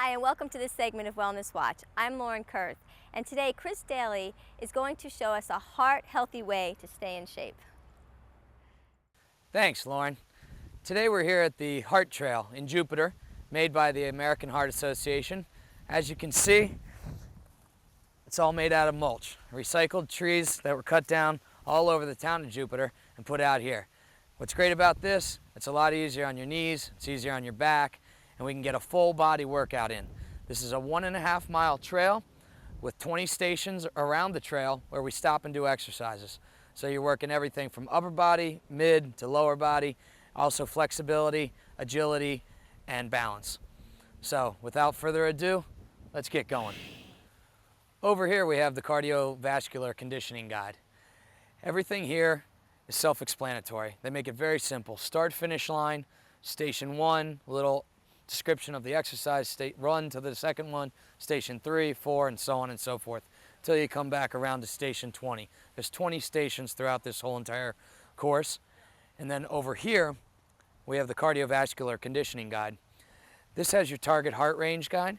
Hi, and welcome to this segment of Wellness Watch. I'm Lauren Kurth, and today Chris Daly is going to show us a heart-healthy way to stay in shape. Thanks, Lauren. Today we're here at the Heart Trail in Jupiter, made by the American Heart Association. As you can see, it's all made out of mulch, recycled trees that were cut down all over the town of Jupiter and put out here. What's great about this, it's a lot easier on your knees, it's easier on your back, and we can get a full body workout in. This is a 1.5 mile trail with 20 stations around the trail where we stop and do exercises. So you're working everything from upper body, mid to lower body, also flexibility, agility, and balance. So without further ado, let's get going. Over here we have the Cardiovascular Conditioning Guide. Everything here is self-explanatory. They make it very simple. Start, finish line, station 1, little description of the exercise, run to the second one, station 3, 4, and so on and so forth, until you come back around to station 20. There's 20 stations throughout this whole entire course. And then over here, we have the Cardiovascular Conditioning Guide. This has your target heart range guide,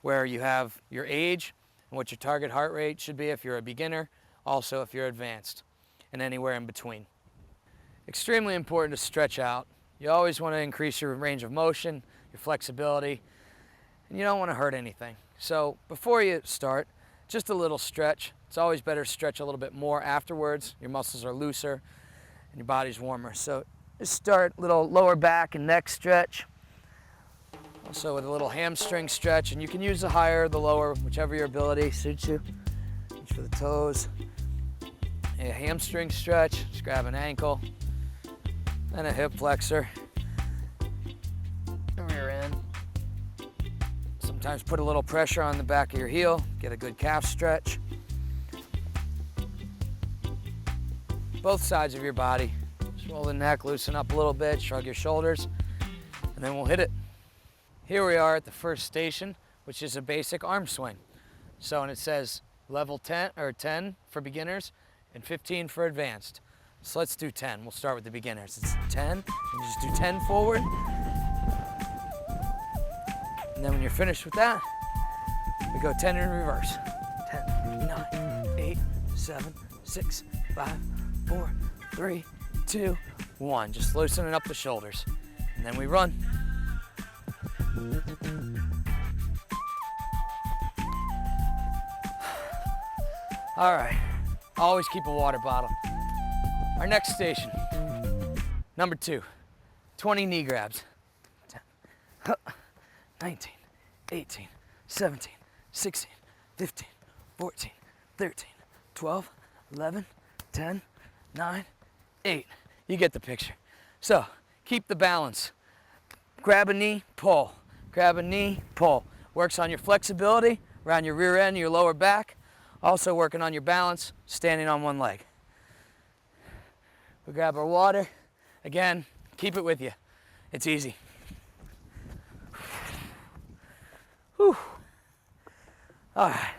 where you have your age and what your target heart rate should be if you're a beginner, also if you're advanced, and anywhere in between. Extremely important to stretch out. You always want to increase your range of motion, your flexibility, and you don't want to hurt anything. So before you start, just a little stretch. It's always better to stretch a little bit more afterwards. Your muscles are looser and your body's warmer. So just start little lower back and neck stretch. Also with a little hamstring stretch, and you can use the higher or the lower, whichever your ability suits you. Reach for the toes. A hamstring stretch, just grab an ankle, and a hip flexor. Rear end. Sometimes put a little pressure on the back of your heel, get a good calf stretch. Both sides of your body. Just roll the neck, loosen up a little bit, shrug your shoulders, and then we'll hit it. Here we are at the first station, which is a basic arm swing. So, and it says level 10 for beginners and 15 for advanced. So let's do 10. We'll start with the beginners. It's 10, and you just do 10 forward. And then when you're finished with that, we go 10 in reverse. 10, 9, 8, 7, 6, 5, 4, 3, 2, 1. Just loosening up the shoulders. And then we run. All right, always keep a water bottle. Our next station, number 2, 20 knee grabs. 10, 19, 18, 17, 16, 15, 14, 13, 12, 11, 10, 9, 8. You get the picture. So keep the balance. Grab a knee, pull. Grab a knee, pull. Works on your flexibility around your rear end, your lower back. Also working on your balance, standing on one leg. We grab our water. Again, keep it with you. It's easy. Whew. All right.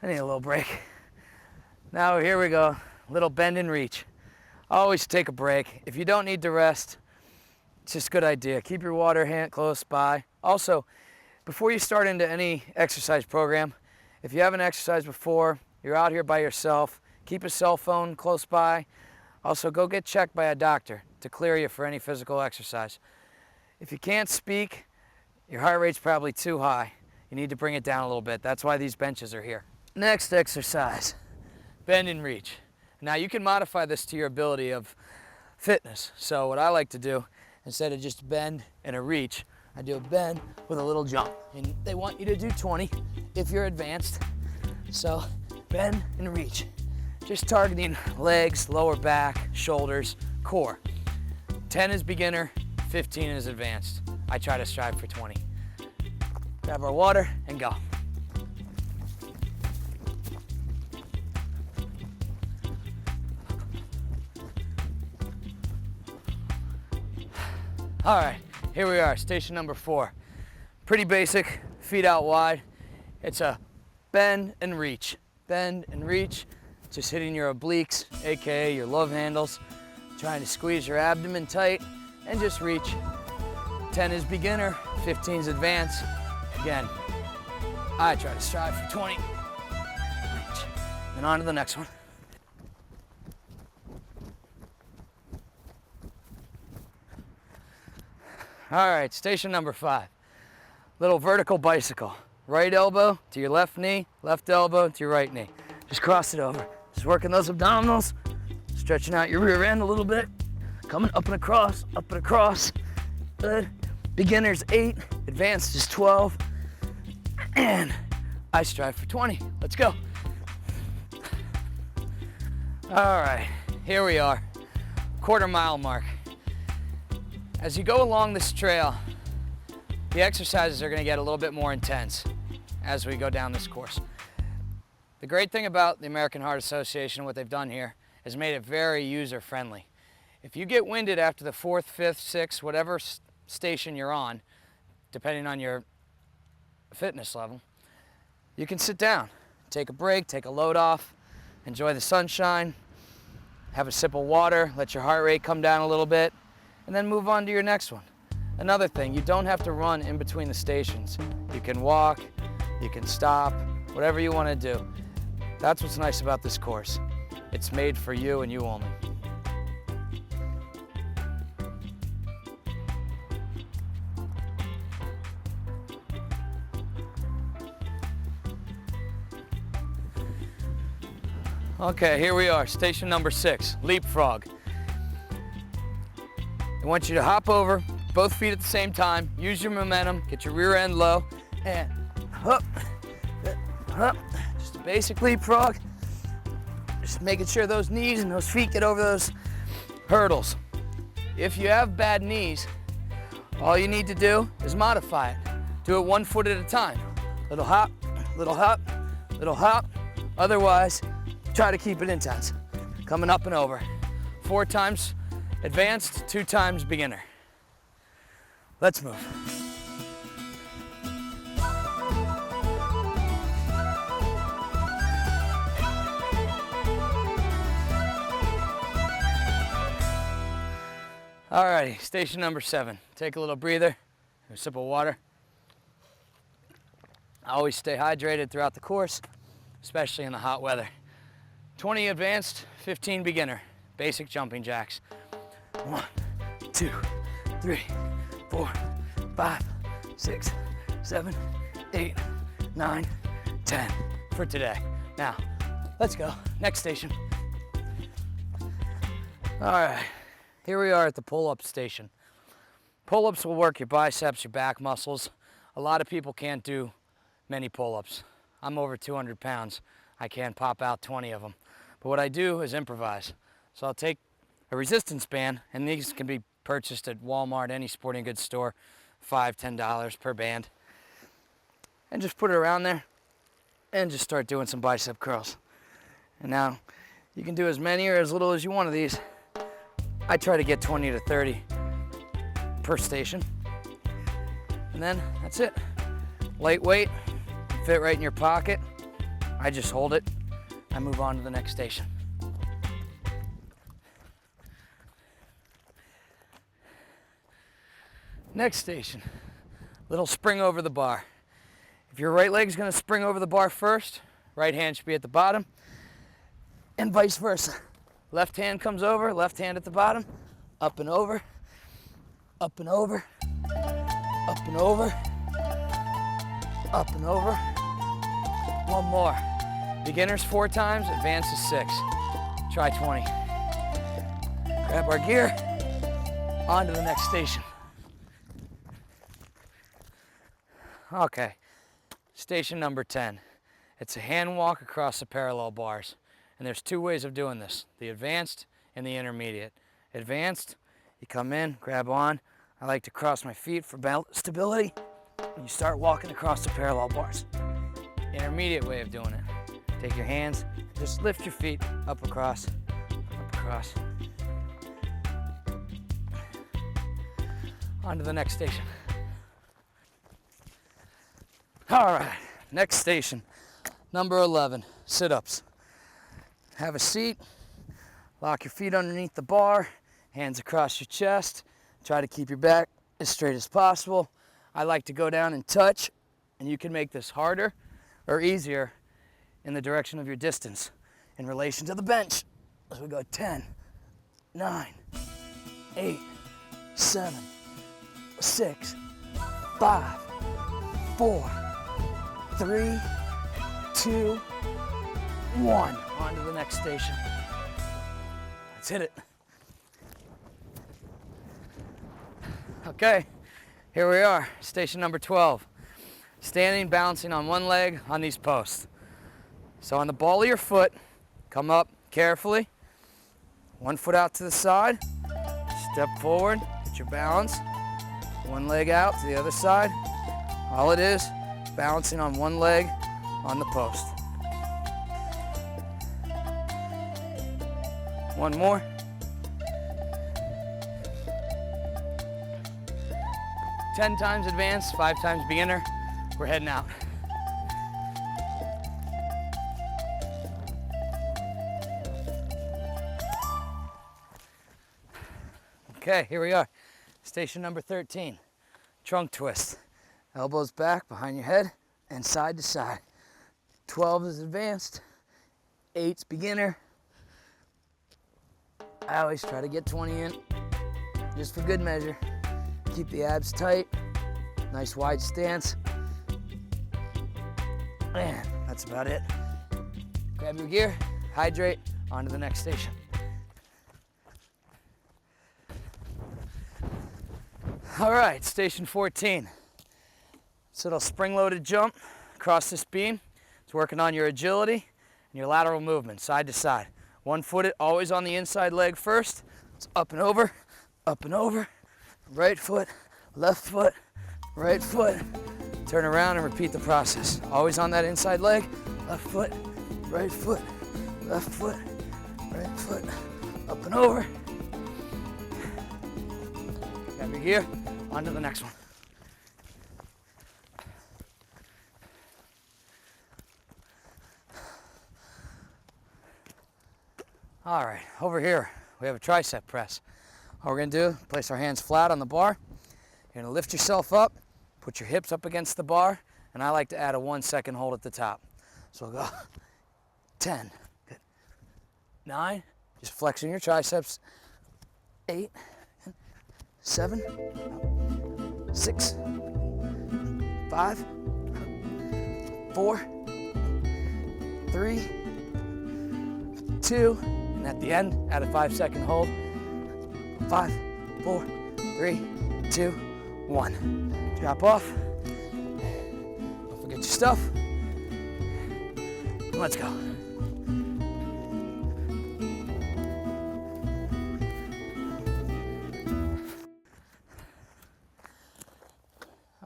I need a little break. Now here we go. Little bend and reach. Always take a break. If you don't need to rest, it's just a good idea. Keep your water hand close by. Also, before you start into any exercise program, if you haven't exercised before, you're out here by yourself, keep a cell phone close by. Also, go get checked by a doctor to clear you for any physical exercise. If you can't speak, your heart rate's probably too high. You need to bring it down a little bit. That's why these benches are here. Next exercise, bend and reach. Now you can modify this to your ability of fitness. So what I like to do, instead of just bend and a reach, I do a bend with a little jump. And they want you to do 20 if you're advanced. So bend and reach. Just targeting legs, lower back, shoulders, core. 10 is beginner, 15 is advanced. I try to strive for 20. Grab our water and go. All right, here we are, station number 4. Pretty basic, feet out wide. It's a bend and reach. Bend and reach, just hitting your obliques, AKA your love handles, trying to squeeze your abdomen tight and just reach. 10 is beginner, 15 is advanced. Again, I try to strive for 20. Then on to the next one. All right, station number 5. Little vertical bicycle. Right elbow to your left knee, left elbow to your right knee. Just cross it over. Just working those abdominals, stretching out your rear end a little bit. Coming up and across, up and across. Good. Beginner's 8, advanced is 12. And I strive for 20. Let's go. All right, here we are, quarter-mile mark. As you go along this trail, the exercises are going to get a little bit more intense as we go down this course. The great thing about the American Heart Association, what they've done here, is made it very user-friendly. If you get winded after the 4th, 5th, 6th, whatever station you're on, depending on your fitness level, you can sit down, take a break, take a load off, enjoy the sunshine, have a sip of water, let your heart rate come down a little bit, and then move on to your next one. Another thing, you don't have to run in between the stations. You can walk, you can stop, whatever you want to do. That's what's nice about this course. It's made for you and you only. Okay, here we are, station number 6, leapfrog. I want you to hop over, both feet at the same time, use your momentum, get your rear end low, and up, up. Just a basic leapfrog. Just making sure those knees and those feet get over those hurdles. If you have bad knees, all you need to do is modify it. Do it 1 foot at a time. Little hop, little hop, little hop. Otherwise, try to keep it intense. Coming up and over. 4 times advanced, 2 times beginner. Let's move. Alrighty, station number 7. Take a little breather, a sip of water. Always stay hydrated throughout the course, especially in the hot weather. 20 advanced, 15 beginner. Basic jumping jacks. 1, 2, 3, 4, 5, 6, 7, 8, 9, 10 for today. Now, let's go. Next station. All right, here we are at the pull-up station. Pull-ups will work your biceps, your back muscles. A lot of people can't do many pull-ups. I'm over 200 pounds. I can't pop out 20 of them. But what I do is improvise. So I'll take a resistance band, and these can be purchased at Walmart, any sporting goods store, $5, $10 per band. And just put it around there and just start doing some bicep curls. And now you can do as many or as little as you want of these. I try to get 20 to 30 per station. And then that's it. Lightweight, fit right in your pocket. I just hold it. I move on to the next station. Next station, little spring over the bar. If your right leg's gonna spring over the bar first, right hand should be at the bottom, and vice versa. Left hand comes over, left hand at the bottom, up and over, up and over, up and over, up and over. One more. Beginners 4 times, advanced is 6. Try 20. Grab our gear, on to the next station. Okay, station number 10. It's a hand walk across the parallel bars. And there's 2 ways of doing this, the advanced and the intermediate. Advanced, you come in, grab on. I like to cross my feet for stability. And you start walking across the parallel bars. Intermediate way of doing it. Take your hands, just lift your feet up across, On to the next station. All right, next station, number 11, sit-ups. Have a seat, lock your feet underneath the bar, hands across your chest. Try to keep your back as straight as possible. I like to go down and touch And you can make this harder or easier in the direction of your distance in relation to the bench. So we go 10, 9, 8, 7, 6, 5, 4, 3, 2, 1. On to the next station. Let's hit it. Okay, here we are, station number 12. Standing, balancing on one leg on these posts. So on the ball of your foot, come up carefully. One foot out to the side. Step forward, get your balance. One leg out to the other side. All it is, balancing on one leg on the post. One more. Ten times advanced, 5 times beginner. We're heading out. Okay, here we are. Station number 13. Trunk twist. Elbows back behind your head and side to side. 12 is advanced, 8's beginner. I always try to get 20 in, just for good measure. Keep the abs tight, nice wide stance. And that's about it. Grab your gear, hydrate, on to the next station. All right, station 14. So little spring-loaded jump across this beam. It's working on your agility and your lateral movement, side to side. One-footed, always on the inside leg first. It's up and over, right foot, left foot, right foot. Turn around and repeat the process. Always on that inside leg, left foot, right foot, left foot, right foot, up and over. Grab your gear, on to the next one. All right, over here, we have a tricep press. All we're gonna do, place our hands flat on the bar. You're gonna lift yourself up, put your hips up against the bar, and I like to add a 1-second hold at the top. So we'll go 10, good. 9, just flexing your triceps. 8, 7, 6, 5, 4, 3, 2, and at the end, add a 5-second hold. 5, 4, 3, 2, 1. Drop off. Don't forget your stuff. Let's go.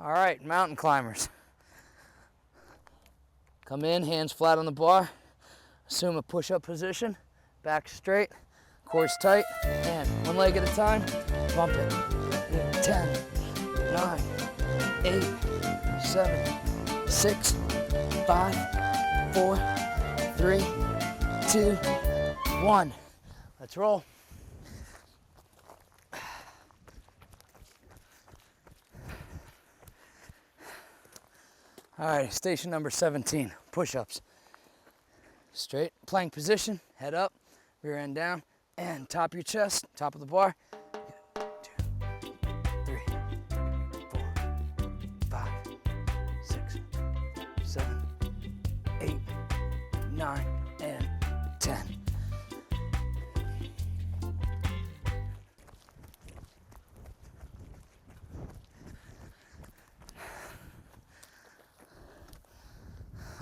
All right, mountain climbers. Come in, hands flat on the bar. Assume a push-up position. Back straight, core's tight, and one leg at a time, bump it. 10, 9, 8, 7, 6, 5, 4, 3, 2, 1. Let's roll. All right, station number 17, push-ups. Straight plank position, head up, rear end down, and top of your chest, top of the bar. 2, 3, 4, 5, 6, 7, 8, 9, and 10.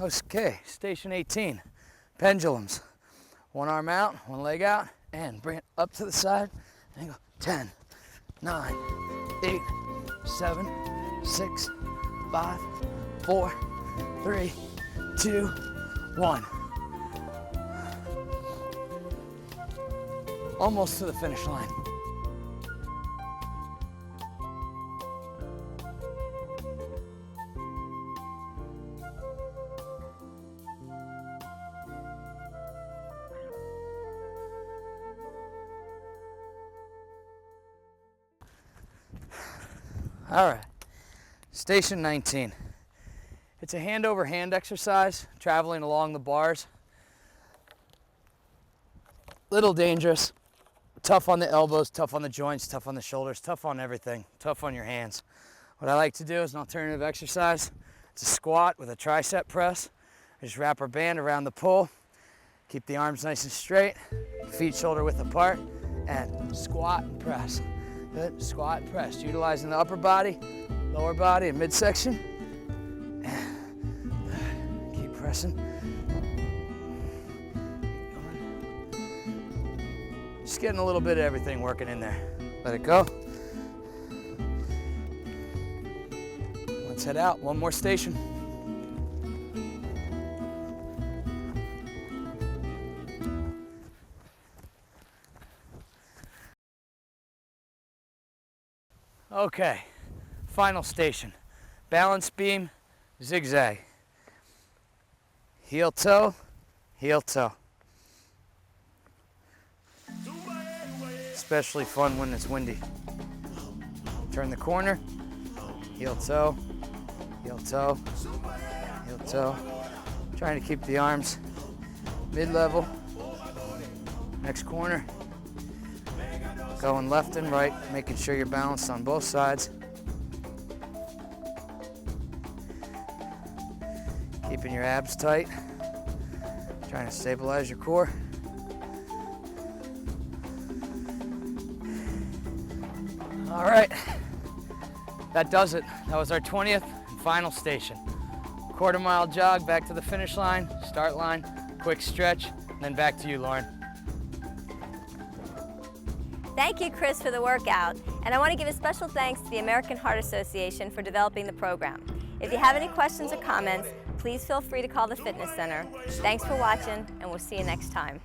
Okay, station 18, pendulums. One arm out, one leg out, and bring it up to the side, and go 10, 9, 8, 7, 6, 5, 4, 3, 2, 1. Almost to the finish line. All right, station 19. It's a hand over hand exercise, traveling along the bars. Little dangerous, tough on the elbows, tough on the joints, tough on the shoulders, tough on everything, tough on your hands. What I like to do is an alternative exercise. It's a squat with a tricep press. I just wrap our band around the pole, keep the arms nice and straight, feet shoulder width apart, and squat and press. Good, squat and press, utilizing the upper body, lower body, and midsection. Keep pressing. Just getting a little bit of everything working in there. Let it go. Let's head out, one more station. Okay, final station. Balance beam, zigzag. Heel toe, heel toe. Especially fun when it's windy. Turn the corner, heel toe, heel toe, heel toe. Trying to keep the arms mid-level. Next corner. Going left and right, making sure you're balanced on both sides. Keeping your abs tight. Trying to stabilize your core. All right, that does it. That was our 20th and final station. Quarter-mile jog back to the finish line, start line, quick stretch, and then back to you, Lauren. Thank you, Chris, for the workout. And I want to give a special thanks to the American Heart Association for developing the program. If you have any questions or comments, please feel free to call the Fitness Center. Thanks for watching, and we'll see you next time.